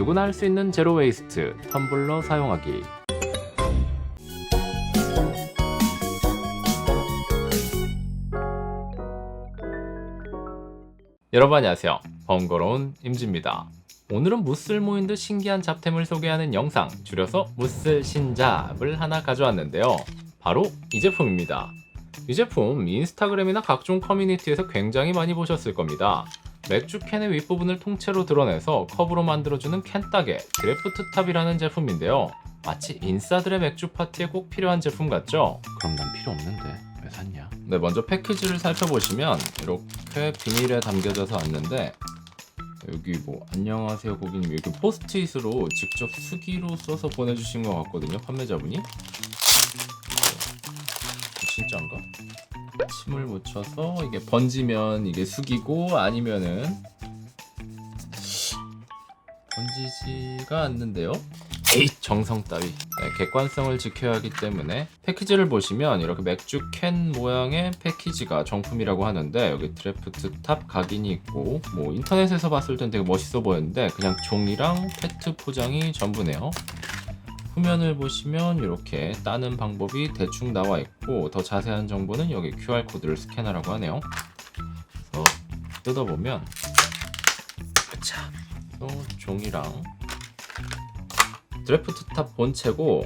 누구나 할 수 있는 제로 웨이스트 텀블러 사용하기. 여러분 안녕하세요. 번거로운 임지입니다. 오늘은 무쓸모인 듯 신기한 잡템을 소개하는 영상, 줄여서 무쓸신잡을 하나 가져왔는데요. 바로 이 제품입니다. 이 제품 인스타그램이나 각종 커뮤니티에서 굉장히 많이 보셨을 겁니다. 맥주 캔의 윗부분을 통째로 드러내서 컵으로 만들어주는 캔따개 드래프트탑이라는 제품인데요. 마치 인싸들의 맥주 파티에 꼭 필요한 제품 같죠? 그럼 난 필요 없는데 왜 샀냐? 네, 먼저 패키지를 살펴보시면 이렇게 비닐에 담겨져서 왔는데, 여기 뭐 안녕하세요 고객님, 여기 포스트잇으로 직접 수기로 써서 보내주신 것 같거든요, 판매자분이. 진짜인가? 침을 묻혀서 이게 번지면 이게 수기고, 아니면은 번지지가 않는데요. 에이, 정성 따위. 네, 객관성을 지켜야 하기 때문에 패키지를 보시면 이렇게 맥주 캔 모양의 패키지가 정품이라고 하는데, 여기 드래프트탑 각인이 있고, 뭐 인터넷에서 봤을 땐 되게 멋있어 보였는데 그냥 종이랑 페트 포장이 전부네요. 후면을 보시면 이렇게 따는 방법이 대충 나와 있고, 더 자세한 정보는 여기 QR코드를 스캔하라고 하네요. 그래서 뜯어보면 종이랑 드래프트탑 본체고,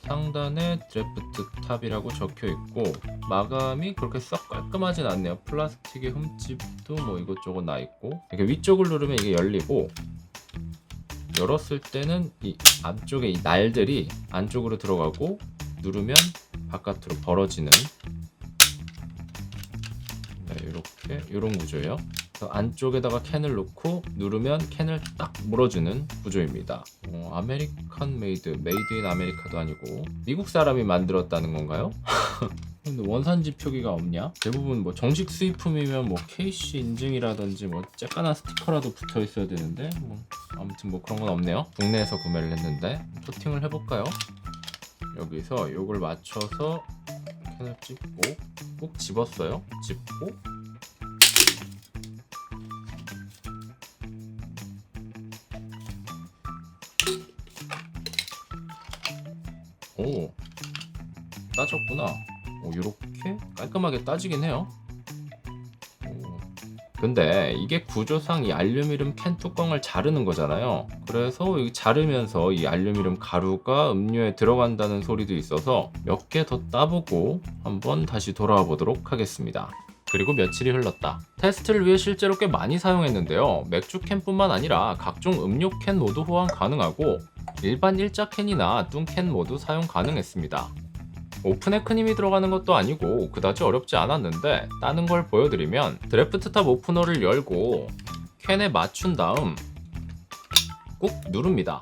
상단에 드래프트탑이라고 적혀있고, 마감이 그렇게 썩 깔끔하진 않네요. 플라스틱의 흠집도 뭐 이것저것 나있고, 이렇게 위쪽을 누르면 이게 열리고, 열었을 때는 이 앞쪽에 이 날들이 안쪽으로 들어가고, 누르면 바깥으로 벌어지는, 네, 이렇게 이런 구조예요. 안쪽에다가 캔을 넣고 누르면 캔을 딱 물어주는 구조입니다. 아메리칸 메이드 인 아메리카도 아니고 미국 사람이 만들었다는 건가요? 근데 원산지 표기가 없냐? 대부분 뭐 정식 수입품이면 뭐 KC 인증이라든지 뭐 쬐깐한 스티커라도 붙어 있어야 되는데, 뭐 아무튼 뭐 그런 건 없네요. 국내에서 구매를 했는데 쇼팅을 해볼까요? 여기서 요걸 맞춰서 캔을 찝고, 꼭 집었어요. 집고, 오, 따졌구나. 이렇게 깔끔하게 따지긴 해요. 근데 이게 구조상 이 알루미늄 캔 뚜껑을 자르는 거잖아요. 그래서 여기 자르면서 이 알루미늄 가루가 음료에 들어간다는 소리도 있어서 몇 개 더 따보고 한번 다시 돌아와 보도록 하겠습니다. 그리고 며칠이 흘렀다. 테스트를 위해 실제로 꽤 많이 사용했는데요. 맥주 캔뿐만 아니라 각종 음료 캔 모두 호환 가능하고, 일반 일자 캔이나 뚱캔 모두 사용 가능했습니다. 오픈에 큰 힘이 들어가는 것도 아니고 그다지 어렵지 않았는데, 따는 걸 보여드리면 드래프트탑 오프너를 열고 캔에 맞춘 다음 꾹 누릅니다.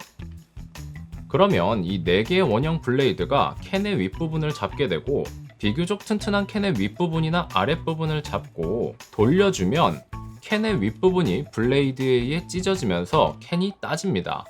그러면 이 4개의 원형 블레이드가 캔의 윗부분을 잡게 되고, 비교적 튼튼한 캔의 윗부분이나 아랫부분을 잡고 돌려주면 캔의 윗부분이 블레이드에 의해 찢어지면서 캔이 따집니다.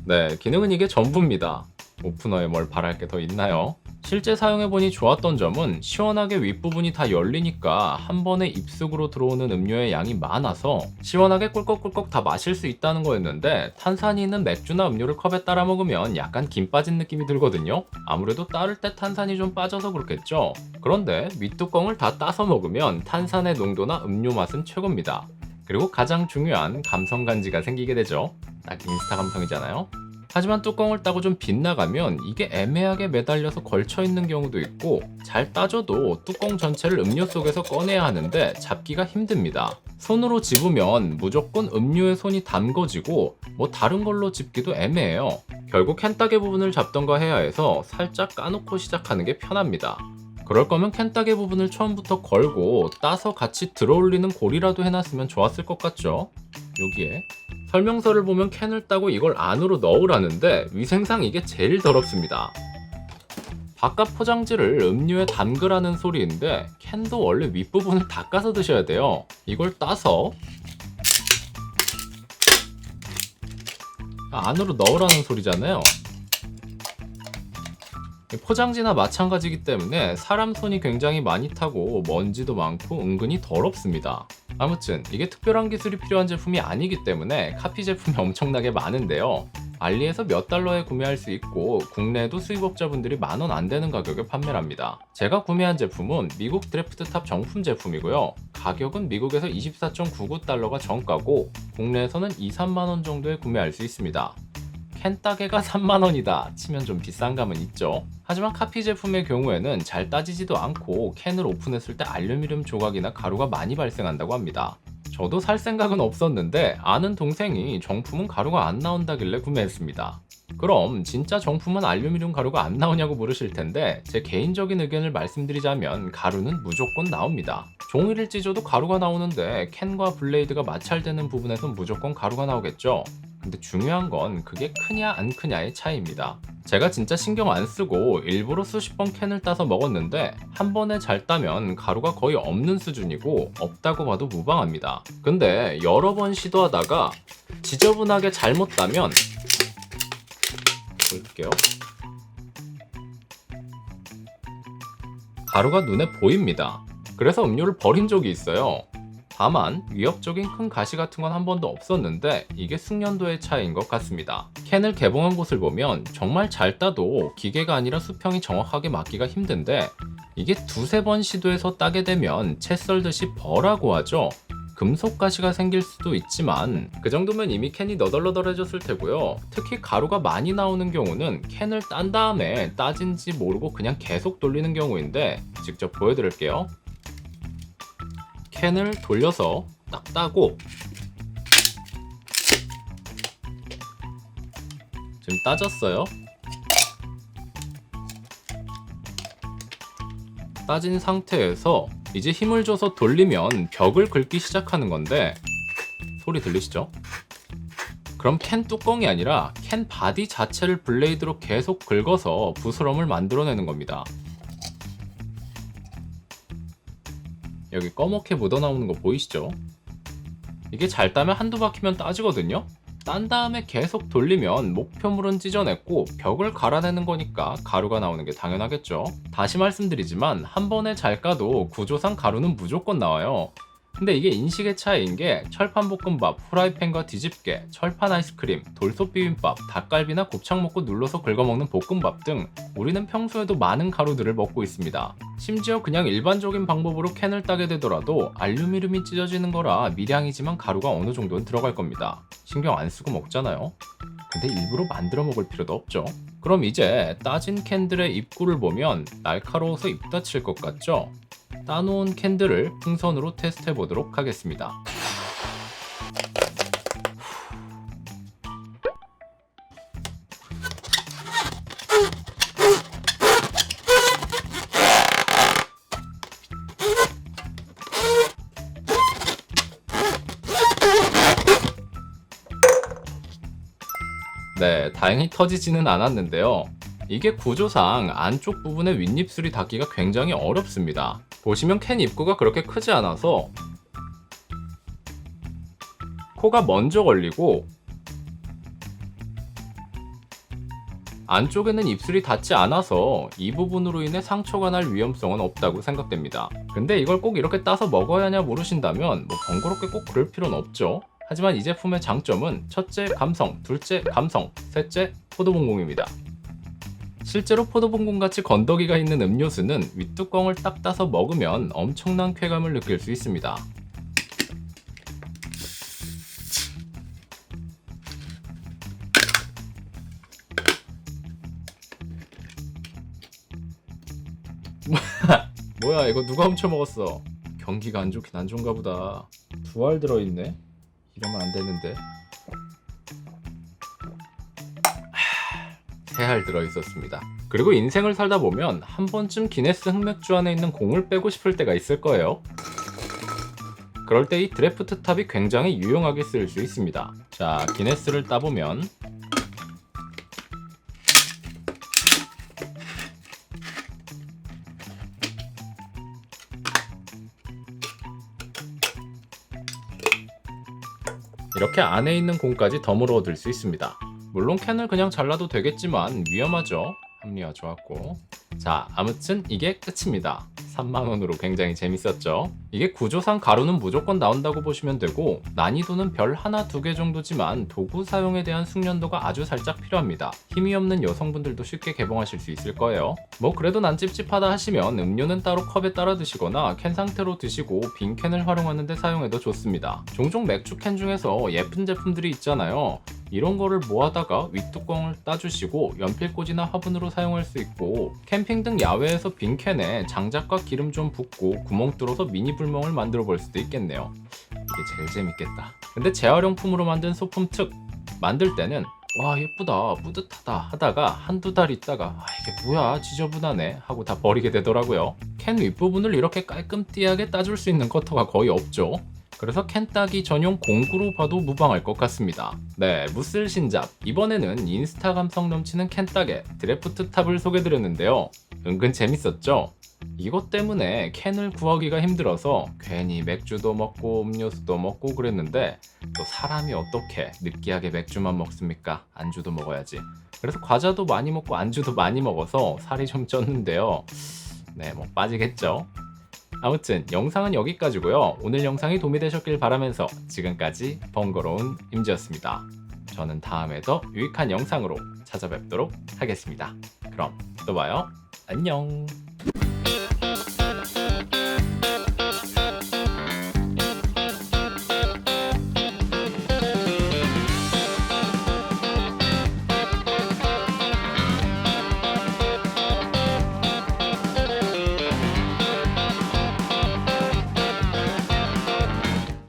네, 기능은 이게 전부입니다. 오프너에 뭘 바랄 게 더 있나요? 실제 사용해보니 좋았던 점은 시원하게 윗부분이 다 열리니까 한 번에 입속으로 들어오는 음료의 양이 많아서 시원하게 꿀꺽꿀꺽 다 마실 수 있다는 거였는데, 탄산이 있는 맥주나 음료를 컵에 따라 먹으면 약간 김 빠진 느낌이 들거든요. 아무래도 따를 때 탄산이 좀 빠져서 그렇겠죠. 그런데 윗뚜껑을 다 따서 먹으면 탄산의 농도나 음료 맛은 최고입니다. 그리고 가장 중요한 감성 간지가 생기게 되죠. 딱 인스타 감성이잖아요. 하지만 뚜껑을 따고 좀 빗나가면 이게 애매하게 매달려서 걸쳐있는 경우도 있고, 잘 따져도 뚜껑 전체를 음료 속에서 꺼내야 하는데 잡기가 힘듭니다. 손으로 집으면 무조건 음료에 손이 담궈지고, 뭐 다른 걸로 집기도 애매해요. 결국 캔따개 부분을 잡던가 해야 해서 살짝 까놓고 시작하는 게 편합니다. 그럴 거면 캔따개 부분을 처음부터 걸고 따서 같이 들어올리는 고리라도 해놨으면 좋았을 것 같죠? 여기에 설명서를 보면 캔을 따고 이걸 안으로 넣으라는데, 위생상 이게 제일 더럽습니다. 바깥 포장지를 음료에 담그라는 소리인데, 캔도 원래 윗부분을 닦아서 드셔야 돼요. 이걸 따서 안으로 넣으라는 소리잖아요. 포장지나 마찬가지이기 때문에 사람 손이 굉장히 많이 타고 먼지도 많고 은근히 더럽습니다. 아무튼 이게 특별한 기술이 필요한 제품이 아니기 때문에 카피 제품이 엄청나게 많은데요. 알리에서 몇 달러에 구매할 수 있고 국내에도 수입업자분들이 10,000원 안 되는 가격에 판매를 합니다. 제가 구매한 제품은 미국 드래프트탑 정품 제품이고요. 가격은 미국에서 24.99달러가 정가고 국내에서는 2-3만원 정도에 구매할 수 있습니다. 캔 따개가 3만원이다 치면 좀 비싼 감은 있죠. 하지만 카피 제품의 경우에는 잘 따지지도 않고 캔을 오픈했을 때 알루미늄 조각이나 가루가 많이 발생한다고 합니다. 저도 살 생각은 없었는데 아는 동생이 정품은 가루가 안 나온다길래 구매했습니다. 그럼 진짜 정품은 알루미늄 가루가 안 나오냐고 물으실 텐데 제 개인적인 의견을 말씀드리자면 가루는 무조건 나옵니다. 종이를 찢어도 가루가 나오는데 캔과 블레이드가 마찰되는 부분에선 무조건 가루가 나오겠죠. 근데 중요한 건 그게 크냐 안 크냐의 차이입니다. 제가 진짜 신경 안 쓰고 일부러 수십 번 캔을 따서 먹었는데 한 번에 잘 따면 가루가 거의 없는 수준이고 없다고 봐도 무방합니다. 근데 여러 번 시도하다가 지저분하게 잘못 따면 볼게요. 가루가 눈에 보입니다. 그래서 음료를 버린 적이 있어요. 다만 위협적인 큰 가시 같은 건 한 번도 없었는데 이게 숙련도의 차이인 것 같습니다. 캔을 개봉한 곳을 보면 정말 잘 따도 기계가 아니라 수평이 정확하게 맞기가 힘든데 이게 2-3번 시도해서 따게 되면 채 썰듯이 버라고 하죠. 금속 가시가 생길 수도 있지만 그 정도면 이미 캔이 너덜너덜해졌을 테고요. 특히 가루가 많이 나오는 경우는 캔을 딴 다음에 따진지 모르고 그냥 계속 돌리는 경우인데 직접 보여드릴게요. 캔을 돌려서 딱 따고 지금 따졌어요. 따진 상태에서 이제 힘을 줘서 돌리면 벽을 긁기 시작하는 건데 소리 들리시죠? 그럼 캔 뚜껑이 아니라 캔 바디 자체를 블레이드로 계속 긁어서 부스럼을 만들어내는 겁니다. 여기 꺼멓게 묻어나오는 거 보이시죠? 이게 잘 따면 한두 바퀴면 따지거든요? 딴 다음에 계속 돌리면 목표물은 찢어냈고 벽을 갈아내는 거니까 가루가 나오는 게 당연하겠죠. 다시 말씀드리지만 한 번에 잘 까도 구조상 가루는 무조건 나와요. 근데 이게 인식의 차이인 게 철판볶음밥, 후라이팬과 뒤집개, 철판 아이스크림, 돌솥 비빔밥, 닭갈비나 곱창 먹고 눌러서 긁어먹는 볶음밥 등 우리는 평소에도 많은 가루들을 먹고 있습니다. 심지어 그냥 일반적인 방법으로 캔을 따게 되더라도 알루미늄이 찢어지는 거라 미량이지만 가루가 어느 정도는 들어갈 겁니다. 신경 안 쓰고 먹잖아요. 근데 일부러 만들어 먹을 필요도 없죠. 그럼 이제 따진 캔들의 입구를 보면 날카로워서 입 다칠 것 같죠? 따놓은 캔들을 풍선으로 테스트해 보도록 하겠습니다. 네, 다행히 터지지는 않았는데요. 이게 구조상 안쪽 부분의 윗입술이 닿기가 굉장히 어렵습니다. 보시면 캔 입구가 그렇게 크지 않아서 코가 먼저 걸리고 안쪽에는 입술이 닿지 않아서 이 부분으로 인해 상처가 날 위험성은 없다고 생각됩니다. 근데 이걸 꼭 이렇게 따서 먹어야 하냐 물으신다면 번거롭게 꼭 그럴 필요는 없죠. 하지만 이 제품의 장점은 첫째 감성, 둘째 감성, 셋째 포도봉공입니다. 실제로 포도봉공 같이 건더기가 있는 음료수는 윗뚜껑을 딱 따서 먹으면 엄청난 쾌감을 느낄 수 있습니다. 뭐야 이거 누가 훔쳐 먹었어? 경기가 안 좋긴 안 좋은가 보다. 2알 들어있네? 이러면 안 되는데. 3알 들어있었습니다. 그리고 인생을 살다 보면 한 번쯤 기네스 흑맥주 안에 있는 공을 빼고 싶을 때가 있을 거예요. 그럴 때 이 드래프트 탑이 굉장히 유용하게 쓰일 수 있습니다. 자, 기네스를 따보면 이렇게 안에 있는 공까지 덤으로 얻을 수 있습니다. 물론 캔을 그냥 잘라도 되겠지만 위험하죠. 합리화 좋았고. 자, 아무튼 이게 끝입니다. 3만원으로 굉장히 재밌었죠. 이게 구조상 가루는 무조건 나온다고 보시면 되고, 난이도는 별 하나 두 개 정도지만 도구 사용에 대한 숙련도가 아주 살짝 필요합니다. 힘이 없는 여성분들도 쉽게 개봉하실 수 있을 거예요. 뭐 그래도 난 찝찝하다 하시면 음료는 따로 컵에 따라 드시거나 캔 상태로 드시고 빈 캔을 활용하는 데 사용해도 좋습니다. 종종 맥주 캔 중에서 예쁜 제품들이 있잖아요. 이런 거를 모아다가 윗뚜껑을 따주시고 연필꽂이나 화분으로 사용할 수 있고, 캠핑 등 야외에서 빈 캔에 장작과 기름 좀 붓고 구멍 뚫어서 미니 불멍을 만들어 볼 수도 있겠네요. 이게 제일 재밌겠다. 근데 재활용품으로 만든 소품 특! 만들 때는 와 예쁘다 뿌듯하다 하다가 한두 달 있다가 이게 뭐야 지저분하네 하고 다 버리게 되더라고요. 캔 윗부분을 이렇게 깔끔띠하게 따줄 수 있는 커터가 거의 없죠. 그래서 캔 따기 전용 공구로 봐도 무방할 것 같습니다. 네, 무쓸 신잡. 이번에는 인스타 감성 넘치는 캔 따개 드래프트 탑을 소개드렸는데요. 은근 재밌었죠? 이것 때문에 캔을 구하기가 힘들어서 괜히 맥주도 먹고 음료수도 먹고 그랬는데, 또 사람이 어떻게 느끼하게 맥주만 먹습니까? 안주도 먹어야지. 그래서 과자도 많이 먹고 안주도 많이 먹어서 살이 좀 쪘는데요. 네, 뭐 빠지겠죠? 아무튼 영상은 여기까지고요. 오늘 영상이 도움이 되셨길 바라면서 지금까지 번거로운 임지였습니다. 저는 다음에 더 유익한 영상으로 찾아뵙도록 하겠습니다. 그럼 또 봐요. 안녕.